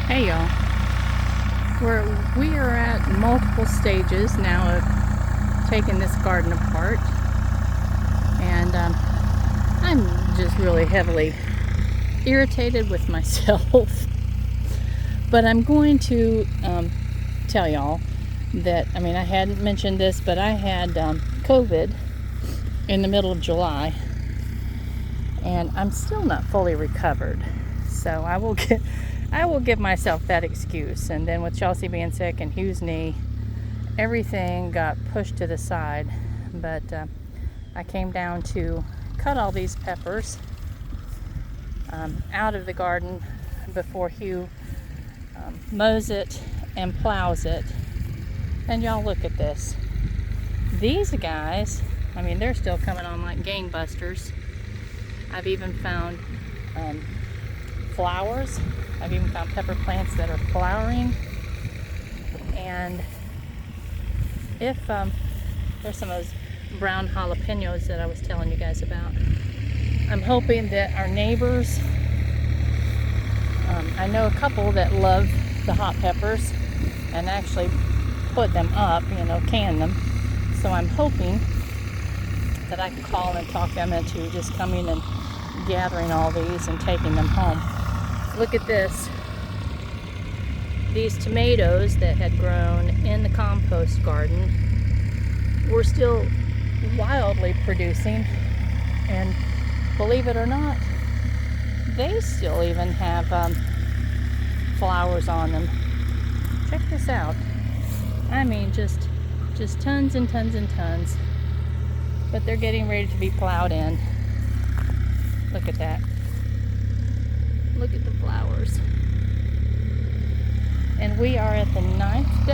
Hey y'all, we are at multiple stages now of taking this garden apart, and I'm just really heavily irritated with myself. But I'm going to tell y'all that, I hadn't mentioned this, but I had COVID in the middle of July, and I'm still not fully recovered. So I will give myself that excuse. And then with Chelsea being sick and Hugh's knee, everything got pushed to the side. But I came down to cut all these peppers out of the garden before Hugh mows it and plows it. And y'all look at this. These guys, they're still coming on like gangbusters. I've even found flowers. I've even found pepper plants that are flowering. And if there's some of those brown jalapenos that I was telling you guys about, I'm hoping that our neighbors, I know a couple that love the hot peppers and actually put them up, can them. So I'm hoping that I can call and talk them into just coming and gathering all these and taking them home. Look at this. These tomatoes that had grown in the compost garden were still wildly producing, and believe it or not, they still even have flowers on them. Check this out. Just tons and tons and tons. But they're getting ready to be plowed in. Look at that. Look at the flowers. And we are at the 9th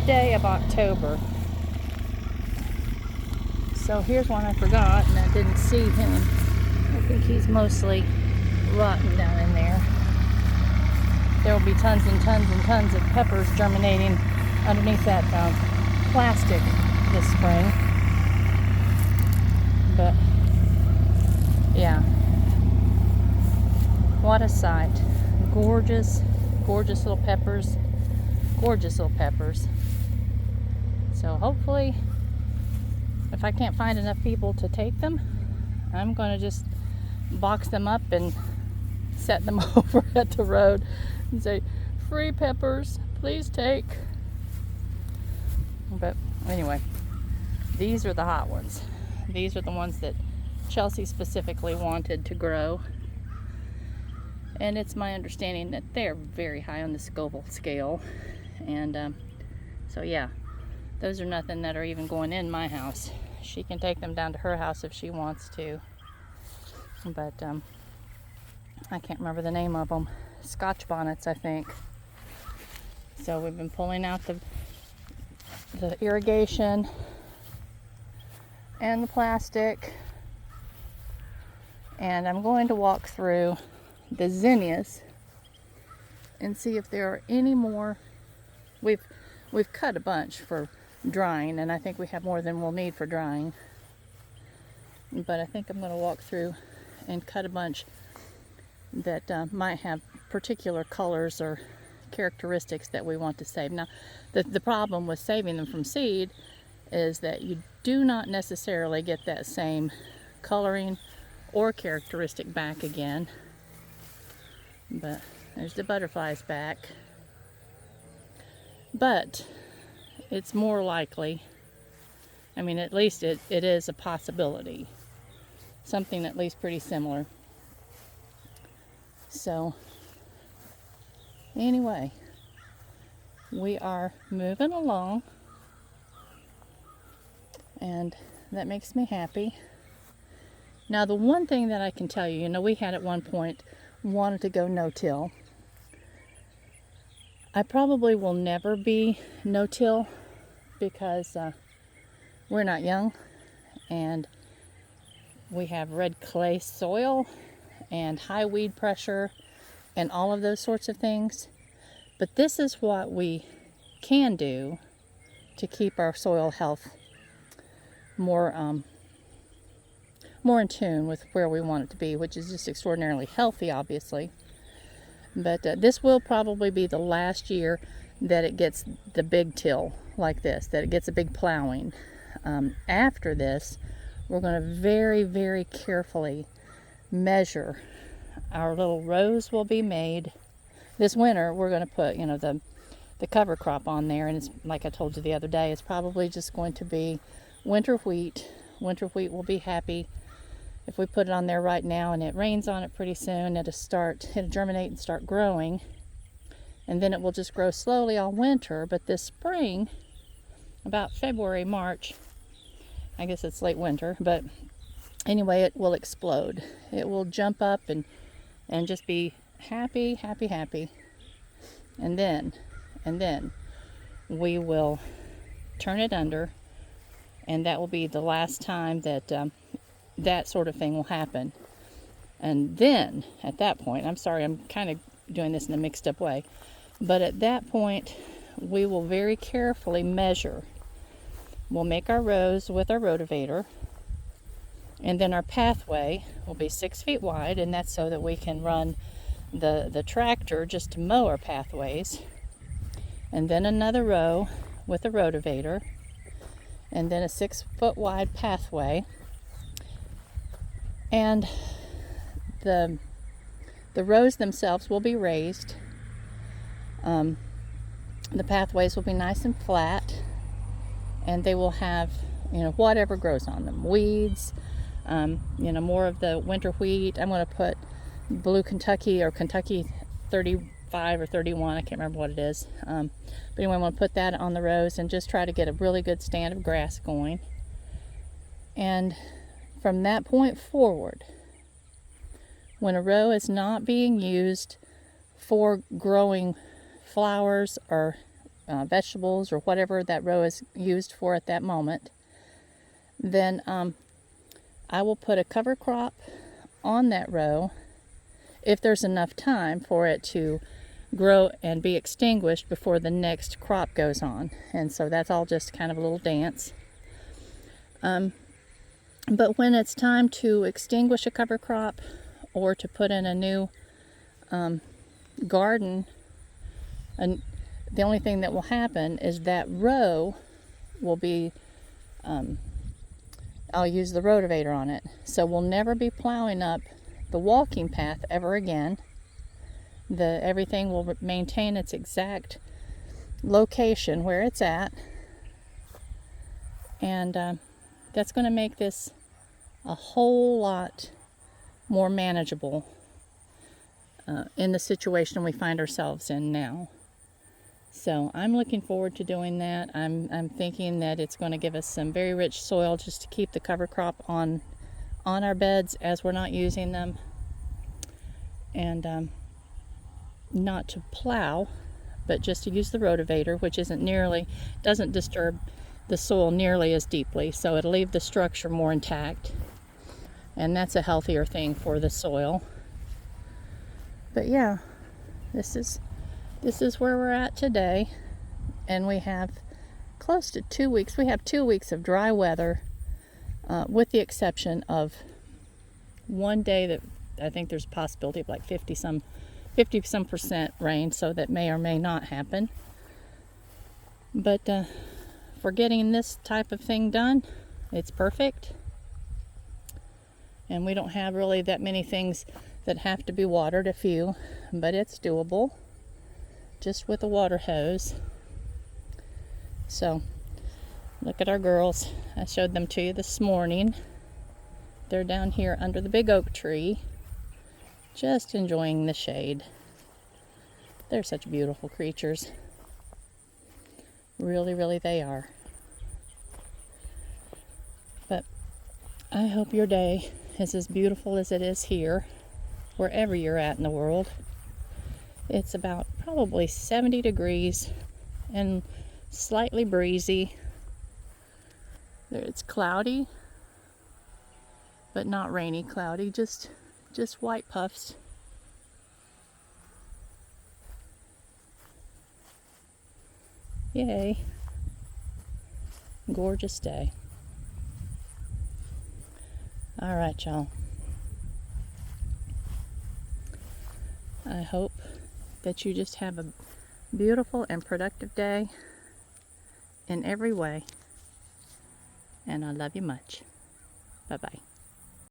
day of October. So here's one I forgot, and I didn't see him. I think he's mostly rotten down in there. There will be tons and tons and tons of peppers germinating underneath that plastic this spring. But yeah, what a sight. Gorgeous little peppers. Gorgeous little peppers. So hopefully, if I can't find enough people to take them, I'm going to just box them up and set them over at the road and say, free peppers, please take. But anyway, these are the hot ones. These are the ones that Chelsea specifically wanted to grow. And it's my understanding that they're very high on the Scoville scale. And so yeah, those are nothing that are even going in my house. She can take them down to her house if she wants to. But I can't remember the name of them. Scotch bonnets, I think. So we've been pulling out the irrigation and the plastic. And I'm going to walk through the zinnias and see if there are any more. We've cut a bunch for drying, and I think we have more than we'll need for drying. But I think I'm going to walk through and cut a bunch that might have particular colors or characteristics that we want to save. Now, the problem with saving them from seed is that you do not necessarily get that same coloring or characteristic back again. But there's the butterflies back. But it's more likely, at least it is a possibility. Something at least pretty similar. So, anyway, we are moving along, and that makes me happy. Now, the one thing that I can tell you, we had at one point wanted to go no-till. I probably will never be no-till because we're not young, and we have red clay soil and high weed pressure and all of those sorts of things. But this is what we can do to keep our soil health more in tune with where we want it to be, which is just extraordinarily healthy, obviously. But this will probably be the last year that it gets the big till like this, that it gets a big plowing. After this, we're going to very, very carefully measure. Our little rows will be made. This winter, we're going to put, the cover crop on there, and it's like I told you the other day, it's probably just going to be winter wheat. Winter wheat will be happy. If we put it on there right now and it rains on it pretty soon, it'll germinate and start growing, and then it will just grow slowly all winter. But this spring, about February, March, I guess it's late winter, but anyway, it will explode. It will jump up and just be happy, happy, happy. And then we will turn it under, and that will be the last time that that sort of thing will happen. And then at that point, I'm sorry, I'm kind of doing this in a mixed up way, but at that point we will very carefully measure. We'll make our rows with our rotavator, and then our pathway will be 6 feet wide, and that's so that we can run the tractor just to mow our pathways. And then another row with a rotavator, and then a 6 foot wide pathway. And the rows themselves will be raised. The pathways will be nice and flat, and they will have, whatever grows on them. Weeds, more of the winter wheat. I'm going to put blue Kentucky or Kentucky 35 or 31. I can't remember what it is. But anyway, I'm going to put that on the rows and just try to get a really good stand of grass going. And from that point forward, when a row is not being used for growing flowers or vegetables or whatever that row is used for at that moment, then I will put a cover crop on that row if there's enough time for it to grow and be extinguished before the next crop goes on. And so that's all just kind of a little dance. But when it's time to extinguish a cover crop or to put in a new garden, and the only thing that will happen is that row will be, I'll use the rotavator on it. So we'll never be plowing up the walking path ever again. Everything will maintain its exact location where it's at. And that's going to make this a whole lot more manageable in the situation we find ourselves in now. So I'm looking forward to doing that. I'm thinking that it's going to give us some very rich soil just to keep the cover crop on our beds as we're not using them, and not to plow, but just to use the rotavator, which doesn't disturb the soil nearly as deeply, so it'll leave the structure more intact, and that's a healthier thing for the soil. But yeah, this is where we're at today, and we have close to 2 weeks. We have 2 weeks of dry weather, with the exception of one day that I think there's a possibility of like 50 some percent rain, so that may or may not happen. But for getting this type of thing done, it's perfect. And we don't have really that many things that have to be watered, a few, but it's doable just with a water hose. So look at our girls. I showed them to you this morning. They're down here under the big oak tree, just enjoying the shade. They're such beautiful creatures. Really, really they are. But I hope your day is as beautiful as it is here, wherever you're at in the world. It's about probably 70 degrees and slightly breezy. It's cloudy, but not rainy cloudy, just white puffs. Yay. Gorgeous day. All right, y'all. I hope that you just have a beautiful and productive day in every way. And I love you much. Bye-bye.